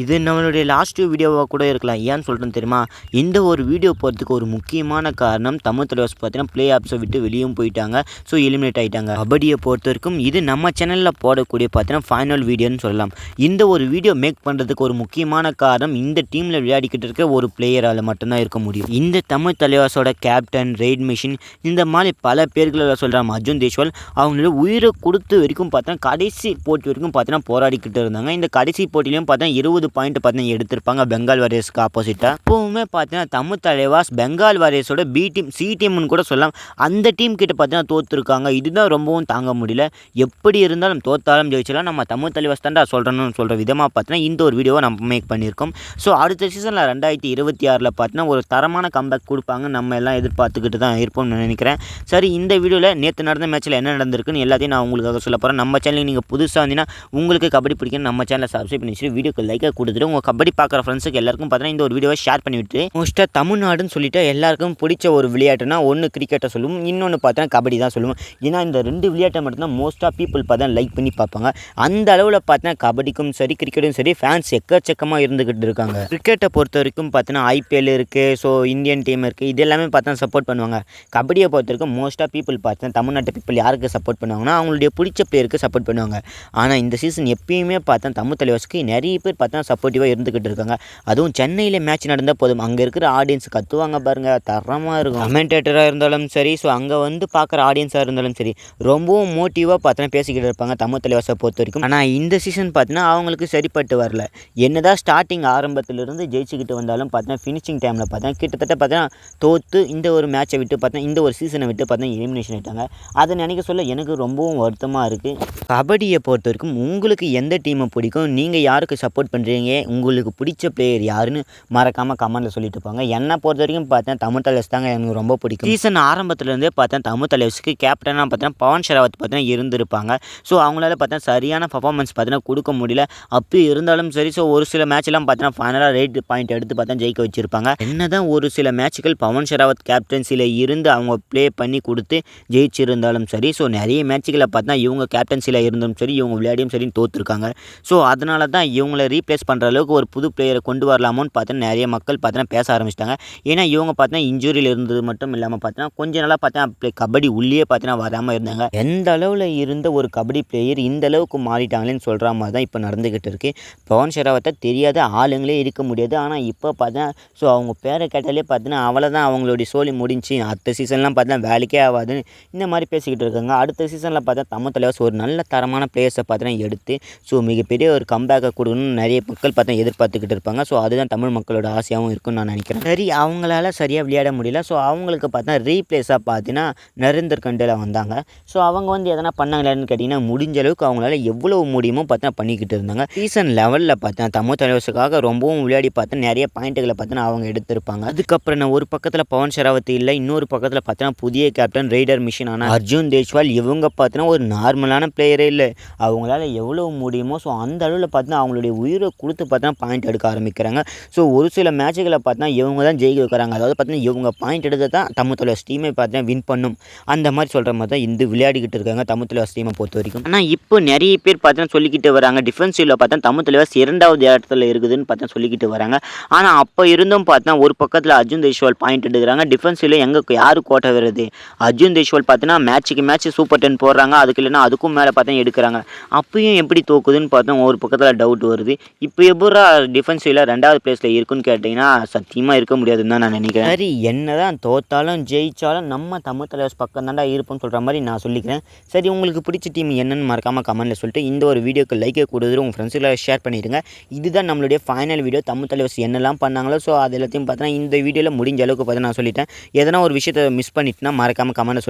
இது நம்மளுடைய லாஸ்ட் வீடியோவாக கூட இருக்கலாம். ஏன்னு சொல்கிறேன்னு தெரியுமா? இந்த ஒரு வீடியோ போகிறதுக்கு ஒரு முக்கியமான காரணம் தமிழ் தலைவாஸ் பார்த்தீங்கன்னா ப்ளே ஆப்ஸை விட்டு வெளியும் போயிட்டாங்க. ஸோ எலிமினேட் ஆகிட்டாங்க. கபடியை பொறுத்த வரைக்கும் இது நம்ம சேனலில் போடக்கூடிய பார்த்தீங்கன்னா ஃபைனல் வீடியோன்னு சொல்லலாம். இந்த ஒரு வீடியோ மேக் பண்ணுறதுக்கு ஒரு முக்கியமான காரணம் இந்த டீமில் விளையாடிக்கிட்டு இருக்க ஒரு பிளேயரால் மட்டும்தான் இருக்க முடியும். இந்த தமிழ் தலைவாஸோட கேப்டன், ரெய்ட் மிஷின் இந்த மாதிரி பல பேர்களை சொல்கிறாங்க. அர்ஜுன் தேஷ்வால் அவங்களோட உயிரை கொடுத்து வரைக்கும் பார்த்தீங்கன்னா கடைசி போட்டி வரைக்கும் பார்த்தீங்கன்னா போராடிக்கிட்டு இருந்தாங்க. இந்த கடைசி போட்டிலையும் பார்த்தீங்கன்னா 20 பாயிண்ட் பார்த்தீங்கன்னா எடுத்திருப்பாங்க பெங்கால் வாரியர்ஸ்க்கு ஆப்போசிட்டாக. இப்போவுமே பார்த்தீங்கன்னா தமிழ் தலைவாஸ் பெங்கால் வாரியர்ஸோட பி டீம், சி டீம்னு கூட சொல்லலாம், அந்த டீம் கிட்ட பார்த்தீங்கன்னா தோற்றுருக்காங்க. இதுதான் ரொம்பவும் தாங்க முடியல. எப்படி இருந்தாலும் தோத்தாலும் ஜெயிச்சலாம், நம்ம தமிழ் தலைவாஸ் தாண்டா சொல்கிறேன்னு சொல்கிற விதமாக பார்த்தீங்கன்னா இந்த ஒரு வீடியோவை நம்ம மேக் பண்ணியிருக்கோம். ஸோ அடுத்த சீசனில் 2026 பார்த்தீங்கன்னா ஒரு தரமான கம்பேக் கொடுப்பாங்க, நம்ம எல்லாம் எதிர்பார்த்துக்கிட்டு தான் இருப்போம்னு நினைக்கிறேன். சரி, இந்த வீடியோவில் நேற்று நடந்த மேட்ச்சில் என்ன நடந்திருக்குன்னு எல்லாத்தையும் நான் உங்களுக்காக சொல்ல போகிறேன். நம்ம சேனலுக்கு நீங்கள் புதுசாக வந்தீங்கன்னா உங்களுக்கு கபடி பிடிக்கும், நம்ம சேனலை சப்ஸ்கிரைப் பண்ணி வச்சுட்டு வீடியோக்கு லைக்காக கொடுத்துட்டு உங்கள் கபடி பார்க்குற ஃப்ரெண்ட்ஸுக்கு எல்லாருக்கும் பார்த்தீங்கன்னா இந்த ஒரு வீடியோவை ஷேர் பண்ணிவிட்டு, மோஸ்ட்டாக தமிழ்நாடுன்னு சொல்லிட்டு எல்லாருக்கும் பிடிச்ச ஒரு விளையாட்டுனா ஒன்று கிரிக்கெட்டை சொல்லுவோம், இன்னொன்று பார்த்தீங்கன்னா கபடி தான் சொல்லுவோம். ஏன்னா இந்த ரெண்டு விளையாட்டை மட்டும்தான் மோஸ்ட்டாக பீப்புள் பார்த்தா லைக் பண்ணி பார்ப்பாங்க. அந்த அளவில் பார்த்தீங்கன்னா கபடிக்கும் சரி கிரிக்கெட்டும் சரி ஃபேன்ஸ் எக்கச்சக்கமாக இருந்துக்கிட்டு இருக்காங்க. கிரிக்கெட்டை பொறுத்த வரைக்கும் பார்த்தீங்கன்னா ஐபிஎல் இருக்குது, ஸோ இந்தியன் டீம் இருக்குது, இது எல்லாமே பார்த்தா சப்போர்ட் பண்ணுவாங்க. கபடியை பொறுத்த வரைக்கும் மோஸ்ட்டாக பீப்புள் பார்த்தா தமிழ்நாட்டு பீப்புள் யாருக்கு சப்போர்ட் பண்ணுவாங்கன்னா அவங்களுடைய பிடிச்ச பிளேயருக்கு சப்போர்ட் பண்ணுவாங்க. ஆனால் இந்த சீசன் எப்பயுமே பார்த்தா தமிழ் தலைவாஸ்க்கு நிறைய பேர் பார்த்தா சப்போர்ட்டிவாக இருந்துக்கிட்டு இருக்காங்க. அதுவும் சென்னையில் மேட்ச் நடந்தால் போதும், அங்கே இருக்கிற ஆடியன்ஸ் கத்துவாங்க பாருங்கள், தரமாக இருக்கும். கமெண்டேட்டராக இருந்தாலும் சரி, ஸோ அங்கே வந்து பார்க்குற ஆடியன்ஸாக இருந்தாலும் சரி, ரொம்பவும் மோட்டிவாக பார்த்தீங்கன்னா பேசிக்கிட்டு இருப்பாங்க தமிழ் தலைவாஸை பொறுத்த வரைக்கும். ஆனால் இந்த சீசன் பார்த்தீங்கன்னா அவங்களுக்கு சரிப்பட்டு வரல. என்னதான் ஸ்டார்டிங் ஆரம்பத்திலிருந்து ஜெயிச்சுக்கிட்டு வந்தாலும் பார்த்தீங்கன்னா ஃபினிஷிங் டைமில் பார்த்தீங்கன்னா கிட்டத்தட்ட பார்த்தீங்கன்னா தோற்று இந்த ஒரு மேட்சை விட்டு பார்த்தீங்கன்னா இந்த ஒரு சீசனை விட்டு பார்த்தீங்கன்னா எலிமினேஷன் ஆகிட்டாங்க. அதை நினைக்க சொல்ல எனக்கு ரொம்பவும் வருத்தமாக இருக்குது. கபடியை பொறுத்த வரைக்கும் உங்களுக்கு எந்த டீமை பிடிக்கும், நீங்கள் யாருக்கு சப்போர்ட் பண்ணுறீங்க, உங்களுக்கு பிடிச்ச பிளேயர் யாருன்னு மறக்காமல் கமெண்ட்டில் சொல்லிட்டு போங்க. என்னை பொறுத்த வரைக்கும் பார்த்தேன் தமிழ் தலைவாஸ் தாங்க எனக்கு ரொம்ப பிடிக்கும். சீசன் ஆரம்பத்துலேருந்தே பார்த்தேன் தமிழ் தலைவாஸ்க்கு கேப்டனாக பார்த்தீங்கன்னா பவன் ஷெராவத் பார்த்தீங்கன்னா இருந்திருப்பாங்க. ஸோ அவங்களால பார்த்தா சரியான பர்ஃபார்மன்ஸ் பார்த்தீங்கன்னா கொடுக்க முடியல. அப்படி இருந்தாலும் சரி, ஸோ ஒரு சில மேட்ச்லாம் பார்த்தீங்கன்னா ஃபைனலாக ரேட் பாயிண்ட் எடுத்து பார்த்தா ஜெயிக்க வச்சுருப்பாங்க. என்னதான் ஒரு சில மேட்சுகள் பவன் ஷெராவத் கேப்டன்சியில் இருந்து அவங்க ப்ளே பண்ணி கொடுத்து ஜெயிச்சிருந்தாலும் சரி, ஸோ நிறைய மேட்சுகளை பார்த்தா இவங்க கேப்டன்சியில் இருந்தும் சரி, இவங்க விளையாடியும் சரி தோற்றுருக்காங்க. ஸோ அதனால தான் இவங்களை ரீப்ளேஸ் பண்ணுற அளவுக்கு ஒரு புது பிளேயரை கொண்டு வரலாமோன்னு பார்த்தா நிறைய மக்கள் பார்த்தீங்கன்னா பேச ஆரம்பிச்சிட்டாங்க. ஏன்னா இவங்க பார்த்தீங்கன்னா இன்ஜுரியில் இருந்தது மட்டும் இல்லாமல் பார்த்தீங்கன்னா கொஞ்ச நாளாக பார்த்தீங்கன்னா கபடி உள்ளே பார்த்தீங்கன்னா வராமல் இருந்தாங்க. எந்த அளவில் இருந்த ஒரு கபடி பிளேயர் இந்த அளவுக்கு மாறிட்டாங்களேன்னு சொல்கிற மாதிரி தான் இப்போ நடந்துக்கிட்டு இருக்குது. பவன் ஷெராவத்தை தெரியாத ஆளுங்களே இருக்க முடியாது. ஆனால் இப்போ பார்த்தா ஸோ அவங்க பேரை கேட்டாலே பார்த்தீங்கன்னா அவ்வளோதான், அவங்களுடைய சோலி முடிஞ்சு அடுத்த சீசன்லாம் பார்த்தீங்கன்னா வேலைக்கே ஆகாதுன்னு இந்த மாதிரி பேசிக்கிட்டு இருக்காங்க. அடுத்த சீசனில் பார்த்தா தமிழ் தலைவாஸ் ஒரு நல்ல தரமான பிளேயர்ஸை பார்த்தீங்கன்னா எடுத்து ஸோ மிகப்பெரிய ஒரு கம்பேக்கை கொடுக்கணும்னு நிறைய மக்கள் பார்த்தா எதிர்பார்த்துக்கிட்டு இருப்பாங்க. ஸோ அதுதான் தமிழ் மக்களோட ஆசையாகவும் இருக்குன்னு நான் நினைக்கிறேன். சரி, அவங்களால சரியாக விளையாட முடியல. ஸோ அவங்களுக்கு பார்த்தா ரீப்ளேஸாக பார்த்தீங்கன்னா நரேந்தர் கண்டேலா வந்தாங்க. ஸோ அவங்க வந்து எதனா பண்ணாங்களான்னு கேட்டிங்கன்னா முடிஞ்ச அளவுக்கு அவங்களால எவ்வளோ முடியுமோ பார்த்தா பண்ணிக்கிட்டு இருந்தாங்க. சீசன் லெவலில் பார்த்தா தமிழ் தலைவாஸுக்காக ரொம்பவும் விளையாடி பார்த்தா நிறைய பாயிண்ட்டுகளை பார்த்தா அவங்க எடுத்திருப்பாங்க. அதுக்கப்புறம் நான் ஒரு பக்கத்தில் பவன் ஷெராவத் இல்லை, இன்னொரு பக்கத்தில் பார்த்தா புதிய கேப்டன் ரெய்டர் மிஷின் ஆனால் அர்ஜுன் தேஷ்வால், இவங்க பார்த்தீங்கன்னா ஒரு நார்மலான பிளேயரே இல்லை. அவங்களால எவ்வளோ முடியுமோ ஸோ அந்த அளவில் பார்த்தீங்கன்னா அவங்களுடைய உயிரை கொடுத்து பார்த்தீங்கன்னா பாயிண்ட் எடுக்க ஆரம்பிக்கிறாங்க. ஸோ ஒரு சில மேட்சுகளை பார்த்தீங்கன்னா இவங்க தான் ஜெயிக்க வைக்கிறாங்க. அதாவது பார்த்தீங்கன்னா இவங்க பாயிண்ட் எடுத்து தான் தமிழ் தலைவாஸ் டீமை பார்த்தீங்கன்னா வின் பண்ணும், அந்த மாதிரி சொல்கிற மாதிரி தான் இந்த விளையாடிக்கிட்டு இருக்காங்க தமிழ் தலைவாஸ் டீமை பொறுத்த வரைக்கும். ஆனால் இப்போ நிறைய பேர் பார்த்தீங்கன்னா சொல்லிக்கிட்டு வராங்க, டிஃபென்சிவில் பார்த்தா தமிழ் தலைவாஸ் 2வது இடத்துல இருக்குதுன்னு பார்த்தா சொல்லிக்கிட்டு வராங்க. ஆனால் அப்போ இருந்தும் பார்த்தா ஒரு பக்கத்தில் அர்ஜுன் தேஷ்வால் பாயிண்ட் எடுக்கிறாங்க, டிஃபென்சிவில் எங்கே யாரு கோட்டை வருது. அர்ஜுன் தேஷ்வால் பார்த்தீங்கன்னா மேட்சுக்கு மேட்ச் சூப்பர் 10 போடுறாங்க, அதுக்கு இல்லைன்னா அதுக்கும் மேலே பார்த்தா எடுக்கிறாங்க. அப்பயும் எப்படி தோக்குதுன்னு பார்த்தா ஒரு பக்கத்தில் டவுட் வருது. இப்போ எப்படா டிஃபென்சிவில் 2வது பிளேஸில் இருக்குன்னு கேட்டிங்கன்னா சத்தியமாக இருக்க முடியாதுன்னு தான் நான் நினைக்கிறேன். சரி, என்ன தான் தோத்தாலும் ஜெயித்தாலும் நம்ம தமிழ் தலைவாஸ் பக்கம் தாண்டா இருப்போம்னு சொல்கிற மாதிரி நான் சொல்லிக்கிறேன். சரி, உங்களுக்கு பிடிச்ச டீம் என்னன்னு மறக்காமல் கமெண்ட்டில் சொல்லிட்டு இந்த ஒரு வீடியோக்கு லைக்கை கொடுத்துட்டு உங்கள் ஃப்ரெண்ட்ஸுகளை ஷேர் பண்ணிடுங்க. இதுதான் நம்மளுடைய ஃபைனல் வீடியோ. தமிழ் தலைவாஸ் என்னெல்லாம் பண்ணாங்களோ ஸோ அது எல்லாத்தையும் பார்த்தீங்கன்னா இந்த வீடியோவில் முடிஞ்ச அளவுக்கு பார்த்து நான் சொல்லிட்டேன். எதனா ஒரு விஷயத்தை மிஸ் பண்ணிட்டுனா மறக்காமல் கமெண்ட்டை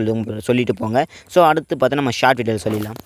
சொல்லிட்டு போங்க. ஸோ அடுத்து பார்த்தா நம்ம ஷார்ட் வீடியோவில் சொல்லிடலாம்.